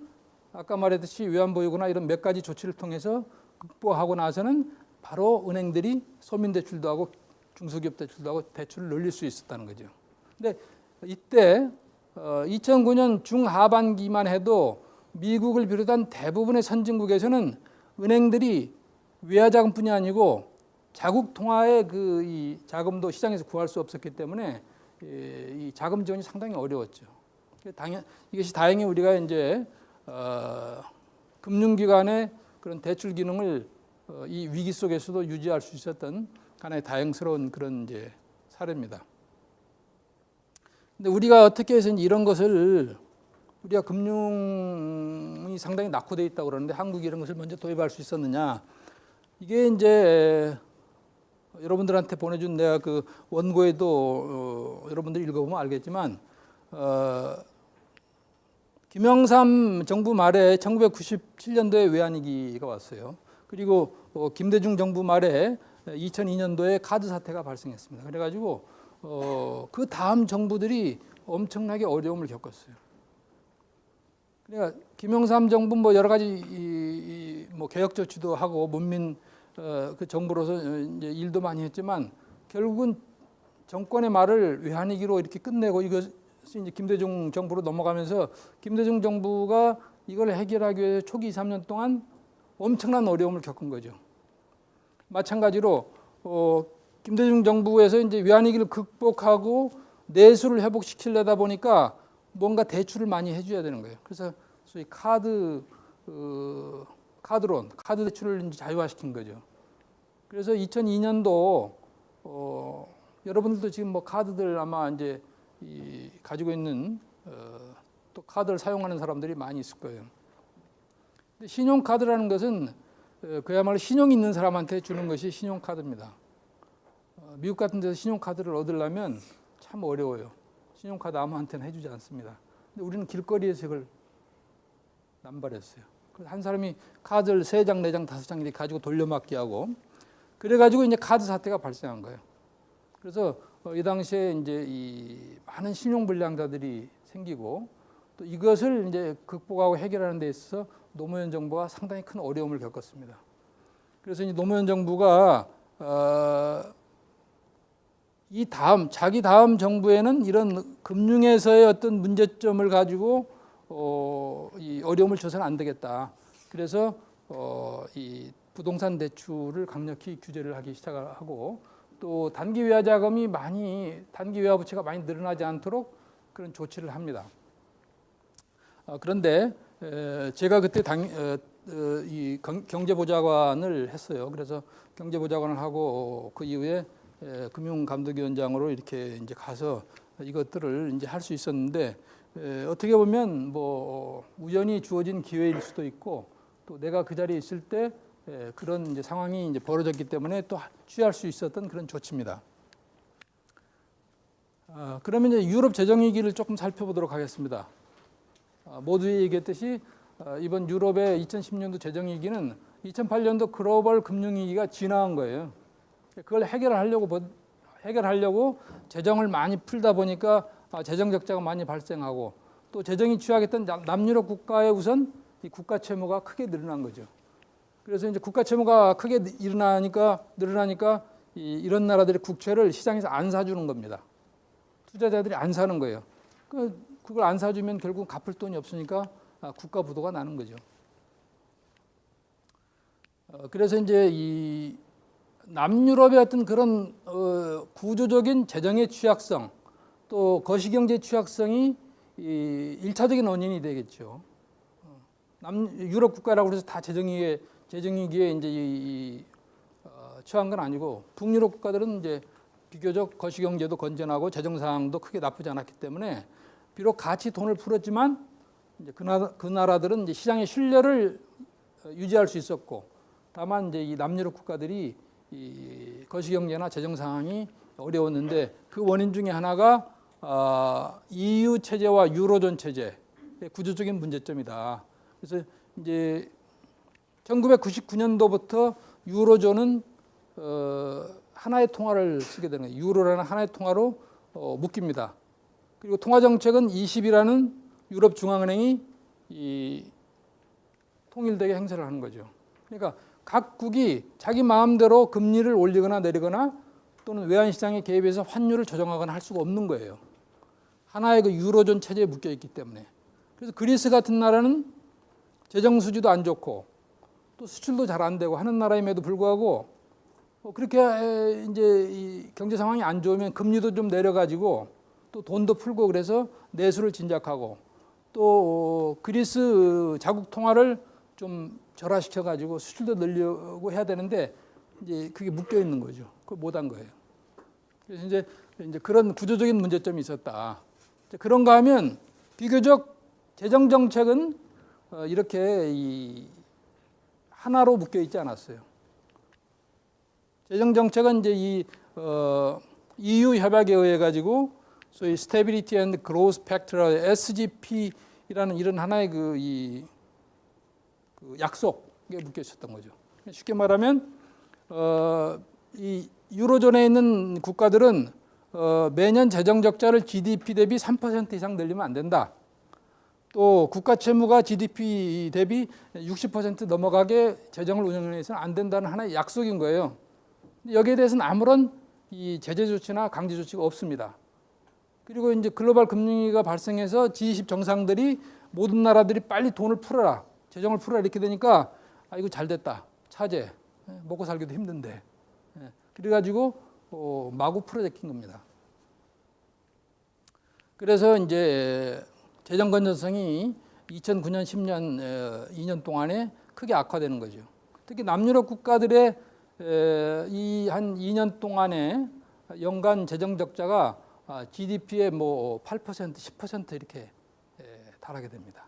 아까 말했듯이 외환보유고나 이런 몇 가지 조치를 통해서 극복하고 나서는 바로 은행들이 소민대출도 하고 중소기업 대출도 하고 대출을 늘릴 수 있었다는 거죠. 근데 이때 2009년 중하반기만 해도 미국을 비롯한 대부분의 선진국에서는 은행들이 외화자금뿐이 아니고 자국 통화의 그 이 자금도 시장에서 구할 수 없었기 때문에 이 자금 지원이 상당히 어려웠죠. 이것이 다행히 우리가 이제 금융기관의 그런 대출 기능을 이 위기 속에서도 유지할 수 있었던 하나의 다행스러운 그런 이제 사례입니다. 근데 우리가 어떻게 해서 이런 것을 우리가 금융이 상당히 낙후되어 있다고 그러는데 한국이 이런 것을 먼저 도입할 수 있었느냐? 이게 이제 여러분들한테 보내준 내가 그 원고에도 여러분들이 읽어보면 알겠지만 김영삼 정부 말에 1997년도에 외환위기가 왔어요. 그리고 김대중 정부 말에 2002년도에 카드 사태가 발생했습니다. 그래가지고 그 다음 정부들이 엄청나게 어려움을 겪었어요. 그러니까 김영삼 정부 뭐 여러 가지 뭐 개혁 조치도 하고 문민 그 정부로서 이제 일도 많이 했지만 결국은 정권의 말을 외환위기로 이렇게 끝내고 이것이 이제 김대중 정부로 넘어가면서 김대중 정부가 이걸 해결하기 위해 초기 2, 3년 동안 엄청난 어려움을 겪은 거죠. 마찬가지로 김대중 정부에서 이제 외환위기를 극복하고 내수를 회복시키려다 보니까 뭔가 대출을 많이 해줘야 되는 거예요. 그래서 소위 카드론, 카드 대출을 이제 자유화시킨 거죠. 그래서 2002년도 여러분들도 지금 뭐 카드들 아마 이제 가지고 있는 또 카드를 사용하는 사람들이 많이 있을 거예요. 근데 신용카드라는 것은 그야말로 신용이 있는 사람한테 주는 것이 신용카드입니다. 미국 같은 데서 신용카드를 얻으려면 참 어려워요. 신용카드 아무한테나 해주지 않습니다. 근데 우리는 길거리에서 이걸 남발했어요. 한 사람이 카드를 3장, 4장, 5장 이렇게 가지고 돌려막기 하고 그래가지고 이제 카드 사태가 발생한 거예요. 그래서 이 당시에 이제 이 많은 신용불량자들이 생기고 또 이것을 이제 극복하고 해결하는 데 있어서 노무현 정부가 상당히 큰 어려움을 겪었습니다. 그래서 이제 노무현 정부가 자기 다음 정부에는 이런 금융에서의 어떤 문제점을 가지고 이 어려움을 줘서는 안 되겠다. 그래서 이 부동산 대출을 강력히 규제를 하기 시작하고 또 단기 외화 자금이 단기 외화 부채가 많이 늘어나지 않도록 그런 조치를 합니다. 그런데 제가 그때 이 경제보좌관을 했어요. 그래서 경제보좌관을 하고 그 이후에 금융감독위원장으로 이렇게 이제 가서 이것들을 이제 할 수 있었는데 어떻게 보면 뭐 우연히 주어진 기회일 수도 있고 또 내가 그 자리에 있을 때 그런 이제 상황이 이제 벌어졌기 때문에 또 취할 수 있었던 그런 조치입니다. 그러면 이제 유럽 재정 위기를 조금 살펴보도록 하겠습니다. 모두 얘기했듯이 이번 유럽의 2010년도 재정 위기는 2008년도 글로벌 금융 위기가 지나간 거예요. 그걸 해결하려고 재정을 많이 풀다 보니까 재정 적자가 많이 발생하고 또 재정이 취약했던 남유럽 국가의 우선 이 국가 채무가 크게 늘어난 거죠. 그래서 이제 국가 채무가 크게 늘어나니까 이런 나라들의 국채를 시장에서 안 사주는 겁니다. 투자자들이 안 사는 거예요. 그걸 안 사주면 결국 갚을 돈이 없으니까 국가 부도가 나는 거죠. 그래서 이제 이 남유럽의 어떤 그런 구조적인 재정의 취약성 또 거시경제 취약성이 이 1차적인 원인이 되겠죠. 유럽 국가라고 해서 다 재정위기에 이제 처한 건 아니고 북유럽 국가들은 이제 비교적 거시경제도 건전하고 재정 상황도 크게 나쁘지 않았기 때문에 비록 같이 돈을 풀었지만 이제 그 나라들은 이제 시장의 신뢰를 유지할 수 있었고 다만 이제 이 남유럽 국가들이 이 거시경제나 재정 상황이 어려웠는데 그 원인 중에 하나가 EU 체제와 유로존 체제의 구조적인 문제점이다. 그래서 이제 1999년도부터 유로존은 하나의 통화를 쓰게 되는 거예요. 유로라는 하나의 통화로 묶입니다. 그리고 통화정책은 20이라는 유럽 중앙은행이 통일되게 행사를 하는 거죠. 그러니까 각국이 자기 마음대로 금리를 올리거나 내리거나 또는 외환시장에 개입해서 환율을 조정하거나 할 수가 없는 거예요. 하나의 그 유로존 체제에 묶여 있기 때문에. 그래서 그리스 같은 나라는 재정 수지도 안 좋고 또 수출도 잘 안 되고 하는 나라임에도 불구하고 그렇게 이제 이 경제 상황이 안 좋으면 금리도 좀 내려가지고 또 돈도 풀고 그래서 내수를 진작하고 또 그리스 자국 통화를 좀 절하시켜 가지고 수출도 늘려고 해야 되는데 이제 그게 묶여 있는 거죠. 그걸 못한 거예요. 그래서 이제 그런 구조적인 문제점이 있었다. 그런가 하면 비교적 재정 정책은 이렇게 이 하나로 묶여 있지 않았어요. 재정 정책은 이제 이 EU 협약에 의해 가지고 소위 Stability and Growth Pact라는 SGP라는 이런 하나의 그 약속에 묶여 있었던 거죠. 쉽게 말하면 이 유로존에 있는 국가들은 매년 재정 적자를 GDP 대비 3% 이상 늘리면 안 된다. 또 국가 채무가 GDP 대비 60% 넘어가게 재정을 운영해서는 안 된다는 하나의 약속인 거예요. 여기에 대해서는 아무런 이 제재 조치나 강제 조치가 없습니다. 그리고 이제 글로벌 금융위기가 발생해서 G20 정상들이 모든 나라들이 빨리 돈을 풀어라, 재정을 풀어라 이렇게 되니까 아 이거 잘 됐다, 차제, 먹고 살기도 힘든데, 그래가지고 마구 풀어제낀 겁니다. 그래서 이제 재정 건전성이 2009년, 10년, 2년 동안에 크게 악화되는 거죠. 특히 남유럽 국가들의 이 한 2년 동안에 연간 재정 적자가 GDP의 뭐 8%, 10% 이렇게 달하게 됩니다.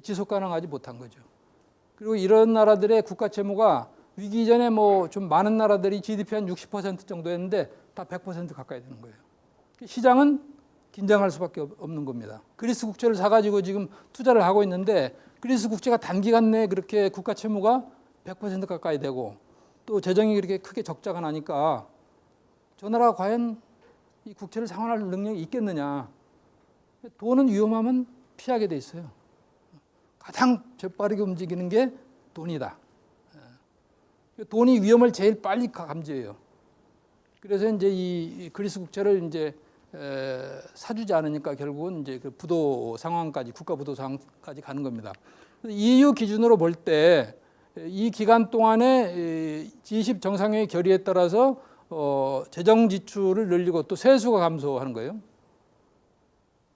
지속 가능하지 못한 거죠. 그리고 이런 나라들의 국가 채무가 위기 전에 뭐 좀 많은 나라들이 GDP 한 60% 정도였는데 다 100% 가까이 되는 거예요. 시장은 긴장할 수밖에 없는 겁니다. 그리스 국채를 사가지고 지금 투자를 하고 있는데 그리스 국채가 단기간 내에 그렇게 국가 채무가 100% 가까이 되고 또 재정이 그렇게 크게 적자가 나니까 저 나라가 과연 이 국채를 상환할 능력이 있겠느냐. 돈은 위험하면 피하게 돼 있어요. 가장 재빠르게 움직이는 게 돈이다. 돈이 위험을 제일 빨리 감지해요. 그래서 이제 이 그리스 국채를 이제 사주지 않으니까 결국은 이제 그 부도 상황까지, 국가 부도 상황까지 가는 겁니다. EU 기준으로 볼 때 이 기간 동안에 G20 정상회의 결의에 따라서 재정 지출을 늘리고 또 세수가 감소하는 거예요.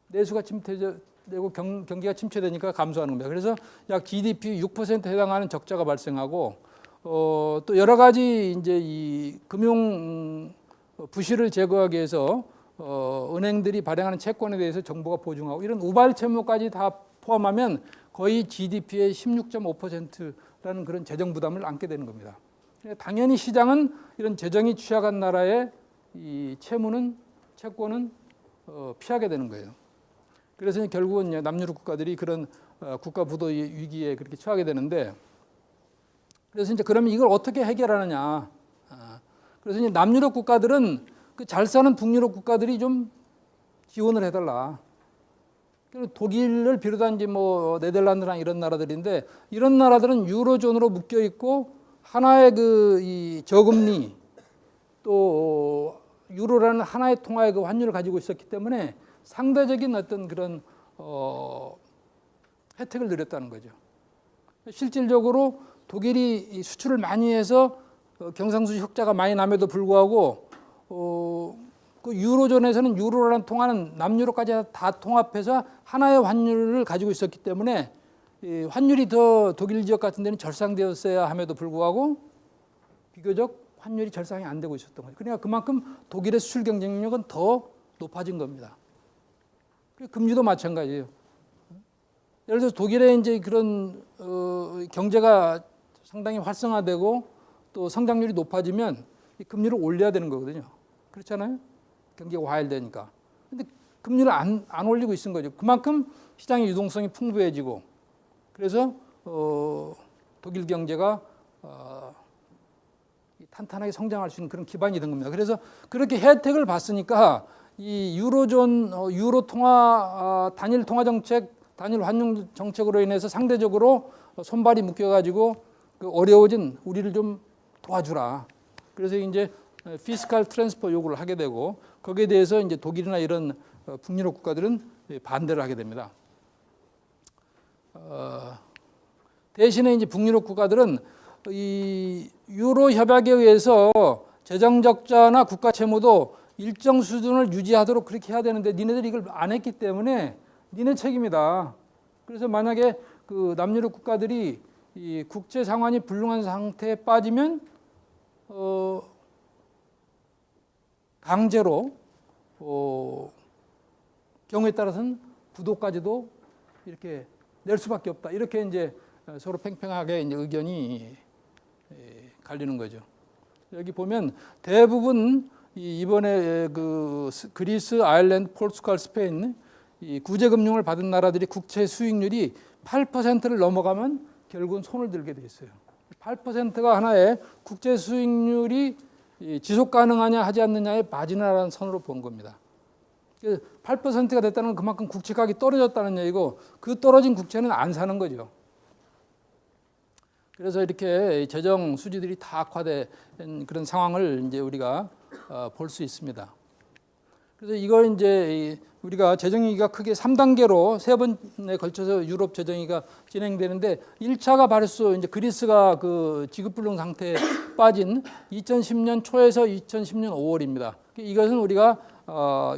내수가 침체되고 경기가 침체되니까 감소하는 겁니다. 그래서 약 GDP 6%에 해당하는 적자가 발생하고 또 여러 가지 이제 이 금융 부실을 제거하기 위해서 은행들이 발행하는 채권에 대해서 정부가 보증하고 이런 우발 채무까지 다 포함하면 거의 GDP의 16.5%라는 그런 재정 부담을 안게 되는 겁니다. 당연히 시장은 이런 재정이 취약한 나라의 이 채권은 피하게 되는 거예요. 그래서 결국은 남유럽 국가들이 그런 국가 부도 위기에 그렇게 처하게 되는데, 그래서 이제 그러면 이걸 어떻게 해결하느냐? 그래서 이제 남유럽 국가들은 그 잘 사는 북유럽 국가들이 좀 지원을 해달라. 독일을 비롯한 이제 뭐 네덜란드나 이런 나라들인데 이런 나라들은 유로존으로 묶여 있고 하나의 그 이 저금리 또 유로라는 하나의 통화의 그 환율을 가지고 있었기 때문에 상대적인 어떤 그런 혜택을 누렸다는 거죠. 실질적으로 독일이 수출을 많이 해서 경상수지 흑자가 많이 남에도 불구하고 그 유로존에서는 유로라는 통화는 남유로까지 다 통합해서 하나의 환율을 가지고 있었기 때문에 환율이 더 독일 지역 같은 데는 절상되었어야 함에도 불구하고 비교적 환율이 절상이 안 되고 있었던 거죠. 그러니까 그만큼 독일의 수출 경쟁력은 더 높아진 겁니다. 금리도 마찬가지예요. 예를 들어서 독일의 이제 그런 경제가 상당히 활성화되고 또 성장률이 높아지면 이 금리를 올려야 되는 거거든요. 그렇잖아요? 경기가 과열되니까. 근데 금리를 안 올리고 있는 거죠. 그만큼 시장의 유동성이 풍부해지고 그래서 독일 경제가 탄탄하게 성장할 수 있는 그런 기반이 된 겁니다. 그래서 그렇게 혜택을 봤으니까 이 유로존 유로 통화 단일 통화 정책, 단일 환율 정책으로 인해서 상대적으로 손발이 묶여가지고 그 어려워진 우리를 좀 도와주라. 그래서 이제 피스칼 트랜스퍼 요구를 하게 되고 거기에 대해서 이제 독일이나 이런 북유럽 국가들은 반대를 하게 됩니다. 대신에 이제 북유럽 국가들은 이 유로 협약에 의해서 재정 적자나 국가 채무도 일정 수준을 유지하도록 그렇게 해야 되는데 니네들이 이걸 안 했기 때문에 니네 책임이다. 그래서 만약에 그 남유럽 국가들이 이 국제 상환이 불능한 상태에 빠지면 강제로 경우에 따라서는 부도까지도 이렇게 낼 수밖에 없다. 이렇게 이제 서로 팽팽하게 이제 의견이 갈리는 거죠. 여기 보면 대부분 이번에 그 그리스, 아일랜드, 포르투갈, 스페인 이 구제금융을 받은 나라들이 국채 수익률이 8%를 넘어가면 결국은 손을 들게 돼 있어요. 8%가 하나의 국채 수익률이 이 지속 가능하냐 하지 않느냐의 마지노라는 선으로 본 겁니다. 8%가 됐다는 건 그만큼 국채 가격이 떨어졌다는 얘기고 그 떨어진 국채는 안 사는 거죠. 그래서 이렇게 재정 수지들이 다 악화된 그런 상황을 이제 우리가 볼 수 있습니다. 그래서 이걸 이제 우리가 재정위기가 크게 3단계로 3번에 걸쳐서 유럽 재정위기가 진행되는데 1차가 바로 이제 그리스가 그 지급불능 상태에 빠진 2010년 초에서 2010년 5월입니다. 이것은 우리가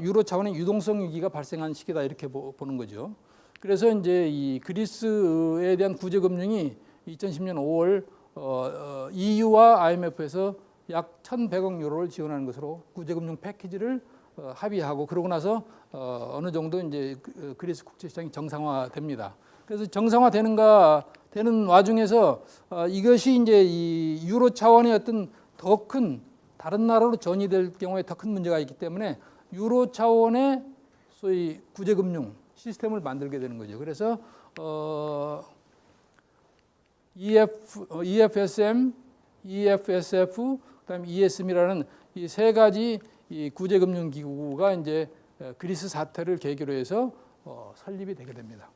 유로 차원의 유동성 위기가 발생한 시기다 이렇게 보는 거죠. 그래서 이제 이 그리스에 대한 구제금융이 2010년 5월 EU와 IMF에서 약 1,100억 유로를 지원하는 것으로 구제금융 패키지를 합의하고 그러고 나서 어느 정도 이제 그리스 국제 시장이 정상화됩니다. 그래서 정상화되는 와중에서 이것이 이제 이 유로 차원의 어떤 더 큰 다른 나라로 전이될 경우에 더 큰 문제가 있기 때문에 유로 차원의 소위 구제금융 시스템을 만들게 되는 거죠. 그래서 EFSM, EFSF, 그다음에 ESM이라는 이 세 가지 이 구제금융기구가 이제 그리스 사태를 계기로 해서 설립이 되게 됩니다.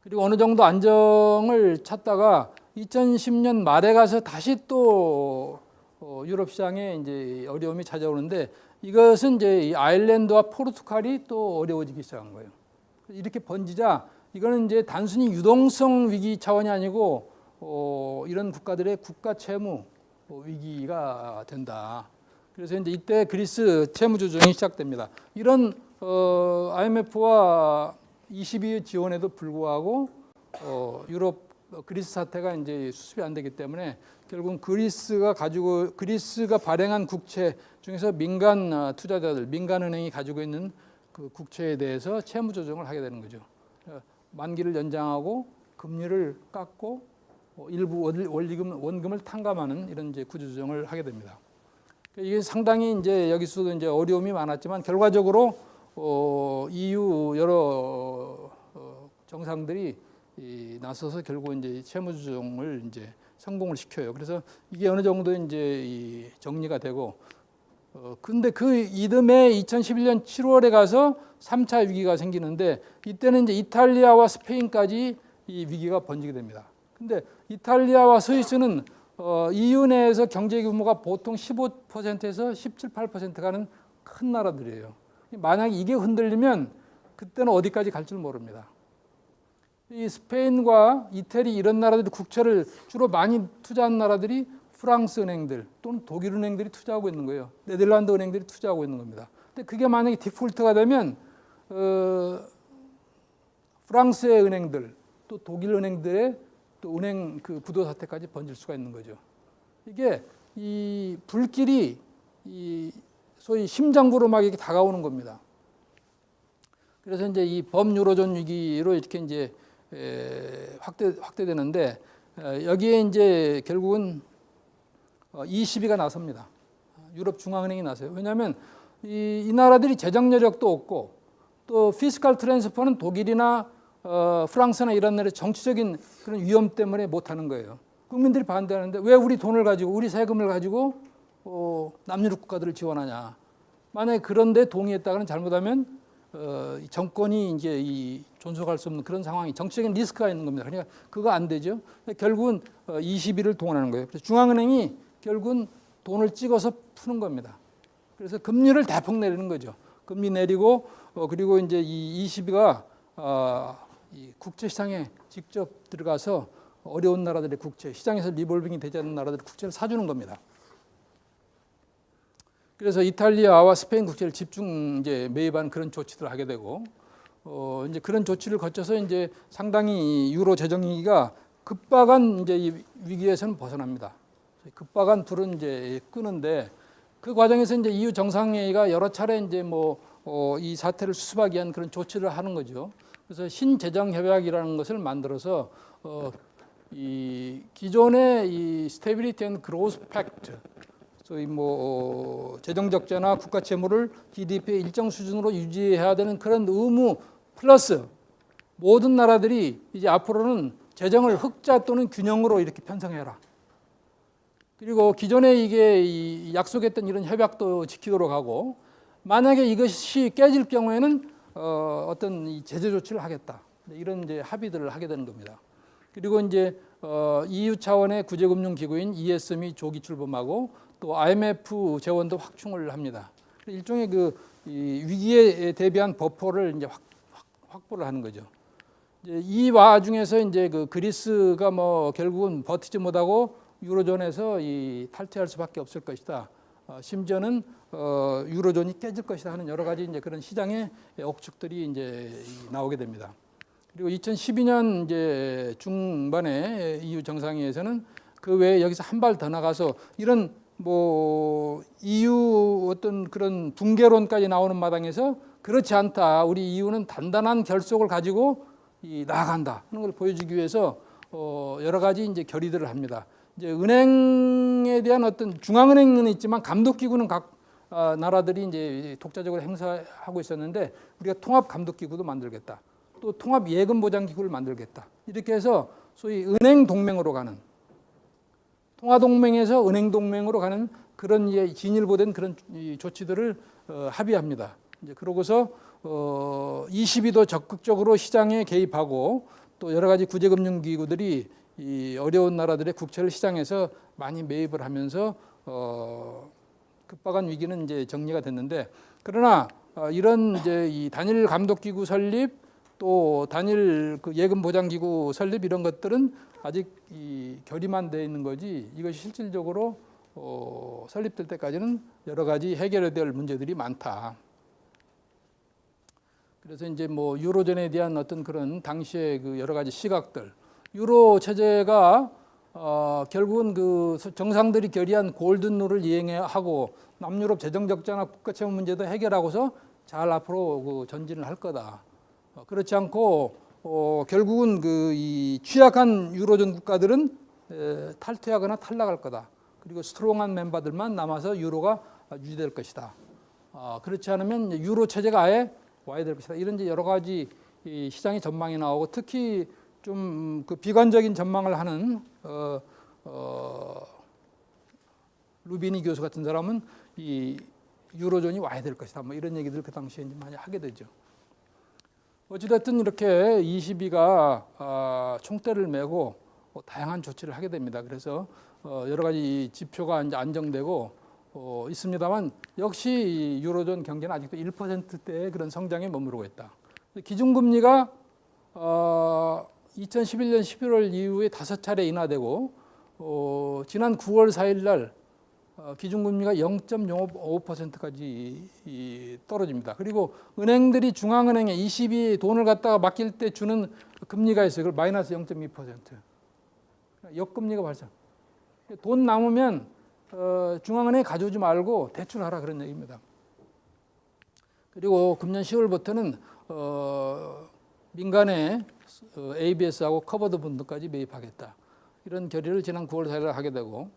그리고 어느 정도 안정을 찾다가 2010년 말에 가서 다시 또 유럽 시장에 이제 어려움이 찾아오는데 이것은 이제 이 아일랜드와 포르투갈이 또 어려워지기 시작한 거예요. 이렇게 번지자 이거는 이제 단순히 유동성 위기 차원이 아니고 이런 국가들의 국가 채무 위기가 된다. 그래서 이제 이때 그리스 채무 조정이 시작됩니다. 이런 IMF와 ECB의 지원에도 불구하고 유럽 그리스 사태가 이제 수습이 안 되기 때문에 결국은 그리스가 발행한 국채 중에서 민간 투자자들, 민간은행이 가지고 있는 그 국채에 대해서 채무 조정을 하게 되는 거죠. 만기를 연장하고 금리를 깎고 일부 원금을 탕감하는 이런 이제 구조 조정을 하게 됩니다. 이게 상당히 이제 여기서도 이제 어려움이 많았지만 결과적으로 EU 여러 정상들이 나서서 결국 이제 채무 조정을 이제 성공을 시켜요. 그래서 이게 어느 정도 이제 정리가 되고 근데 그 이듬해 2011년 7월에 가서 3차 위기가 생기는데 이때는 이제 이탈리아와 스페인까지 이 위기가 번지게 됩니다. 근데 이탈리아와 스위스는 EU 내에서 경제 규모가 보통 15%에서 17, 8% 가는 큰 나라들이에요. 만약에 이게 흔들리면 그때는 어디까지 갈 줄 모릅니다. 이 스페인과 이태리 이런 나라들이 국채를 주로 많이 투자한 나라들이 프랑스 은행들 또는 독일 은행들이 투자하고 있는 거예요. 네덜란드 은행들이 투자하고 있는 겁니다. 근데 그게 만약에 디폴트가 되면 프랑스의 은행들 또 독일 은행들의 또 은행 그 부도 사태까지 번질 수가 있는 거죠. 이게 이 불길이 이 소위 심장부로 막 이렇게 다가오는 겁니다. 그래서 이제 이 범유로존 위기로 이렇게 이제 확대되는데 여기에 이제 결국은 ECB가 나섭니다. 유럽 중앙은행이 나서요. 왜냐하면 이 나라들이 재정 여력도 없고 또 피스칼 트랜스퍼는 독일이나 프랑스나 이런 나라의 정치적인 그런 위험 때문에 못하는 거예요. 국민들이 반대하는데 왜 우리 돈을 가지고 우리 세금을 가지고 남유럽 국가들을 지원하냐. 만약에 그런데 동의했다가는 잘못하면 정권이 이제 이 존속할 수 없는 그런 상황이 정치적인 리스크가 있는 겁니다. 그러니까 그거 안 되죠. 결국은 ECB를 동원하는 거예요. 그래서 중앙은행이 결국은 돈을 찍어서 푸는 겁니다. 그래서 금리를 대폭 내리는 거죠. 금리 내리고 그리고 이제 이 ECB가 이 국제 시장에 직접 들어가서 어려운 나라들의 국채, 시장에서 리볼빙이 되지 않는 나라들의 국채를 사주는 겁니다. 그래서 이탈리아와 스페인 국채를 집중 이제 매입한 그런 조치들을 하게 되고 이제 그런 조치를 거쳐서 이제 상당히 유로 재정 위기가 급박한 이제 이 위기에서는 벗어납니다. 급박한 불은 이제 끄는데 그 과정에서 이제 EU 정상회의가 여러 차례 이제 이 사태를 수습하기 위한 그런 조치를 하는 거죠. 그래서 신재정 협약이라는 것을 만들어서 이 기존의 이 스테빌리티 앤 그로스 팩트, 소위 재정 적자나 국가 채무를 GDP의 일정 수준으로 유지해야 되는 그런 의무 플러스 모든 나라들이 이제 앞으로는 재정을 흑자 또는 균형으로 이렇게 편성해라. 그리고 기존에 이게 약속했던 이런 협약도 지키도록 하고, 만약에 이것이 깨질 경우에는 어떤 이 제재 조치를 하겠다, 이런 이제 합의들을 하게 되는 겁니다. 그리고 이제 EU 차원의 구제금융기구인 ESM이 조기 출범하고 또 IMF 재원도 확충을 합니다. 일종의 이 위기에 대비한 버퍼를 이제 확보를 하는 거죠. 이제 이 와중에서 이제 그리스가 뭐 결국은 버티지 못하고 유로존에서 이 탈퇴할 수밖에 없을 것이다. 심지어는 유로존이 깨질 것이다 하는 여러 가지 이제 그런 시장의 억측들이 이제 나오게 됩니다. 그리고 2012년 이제 중반에 EU 정상회의에서는 그 외에 여기서 한 발 더 나가서 이런 뭐 EU 어떤 그런 붕괴론까지 나오는 마당에서 그렇지 않다. 우리 EU는 단단한 결속을 가지고 나아간다 하는 걸 보여주기 위해서 여러 가지 이제 결의들을 합니다. 이제 은행에 대한 어떤 중앙은행은 있지만 감독기구는 각 나라들이 이제 독자적으로 행사하고 있었는데 우리가 통합 감독기구도 만들겠다. 또 통합 예금 보장 기구를 만들겠다. 이렇게 해서 소위 은행 동맹으로 가는, 통화 동맹에서 은행 동맹으로 가는 그런 이제 진일보된 그런 조치들을 합의합니다. 이제 그러고서 22도 적극적으로 시장에 개입하고 또 여러 가지 구제금융기구들이 이 어려운 나라들의 국채를 시장에서 많이 매입을 하면서 급박한 위기는 이제 정리가 됐는데, 그러나 이런 이제 이 단일 감독기구 설립 또 단일 예금 보장기구 설립 이런 것들은 아직 이 결의만 되어 있는 거지 이것이 실질적으로 설립될 때까지는 여러 가지 해결해야 될 문제들이 많다. 그래서 이제 뭐 유로존에 대한 어떤 그런 당시의 그 여러 가지 시각들, 유로 체제가 결국은 그 정상들이 결의한 골든룰을 이행하고 남유럽 재정 적자나 국가 채무 문제도 해결하고서 잘 앞으로 그 전진을 할 거다. 그렇지 않고 결국은 이 취약한 유로존 국가들은 탈퇴하거나 탈락할 거다. 그리고 스트롱한 멤버들만 남아서 유로가 유지될 것이다. 그렇지 않으면 유로 체제가 아예 와야 될 것이다. 이런 이제 여러 가지 이 시장의 전망이 나오고, 특히 좀 그 비관적인 전망을 하는 루비니 교수 같은 사람은 이 유로존이 와야 될 것이다. 뭐 이런 얘기들 그 당시에 이제 많이 하게 되죠. 어찌됐든 이렇게 22가 총대를 메고 다양한 조치를 하게 됩니다. 그래서 여러 가지 지표가 이제 안정되고 있습니다만, 역시 유로존 경제는 아직도 1%대의 그런 성장에 머무르고 있다. 기준금리가 2011년 11월 이후에 5차례 인하되고 지난 9월 4일 날 기준금리가 0.05%까지 떨어집니다. 그리고 은행들이 중앙은행에 ECB에 돈을 갖다가 맡길 때 주는 금리가 있어요. 그걸 마이너스 0.2%. 역금리가 발생. 돈 남으면 중앙은행에 가져오지 말고 대출하라 그런 얘기입니다. 그리고 금년 10월부터는 민간의 ABS하고 커버드 본드까지 매입하겠다. 이런 결의를 지난 9월 4일에 하게 되고,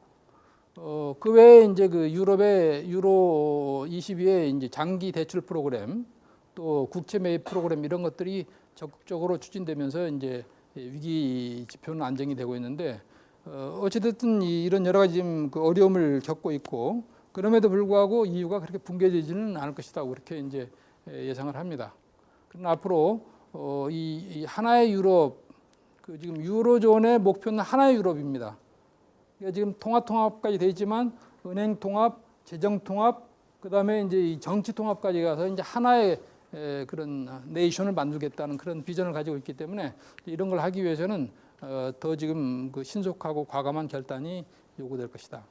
그 외에 이제 그 유럽의 유로 22의 이제 장기 대출 프로그램, 또 국채 매입 프로그램 이런 것들이 적극적으로 추진되면서 이제 위기 지표는 안정이 되고 있는데, 어찌됐든 이런 여러 가지 지금 그 어려움을 겪고 있고, 그럼에도 불구하고 EU가 그렇게 붕괴되지는 않을 것이다. 그렇게 이제 예상을 합니다. 그러나 앞으로 이 하나의 유럽, 그 지금 유로존의 목표는 하나의 유럽입니다. 그러니까 지금 통합까지 돼 있지만 은행 통합, 재정 통합, 그다음에 이제 이 정치 통합까지 가서 이제 하나의 그런 네이션을 만들겠다는 그런 비전을 가지고 있기 때문에 이런 걸 하기 위해서는 더 지금 그 신속하고 과감한 결단이 요구될 것이다.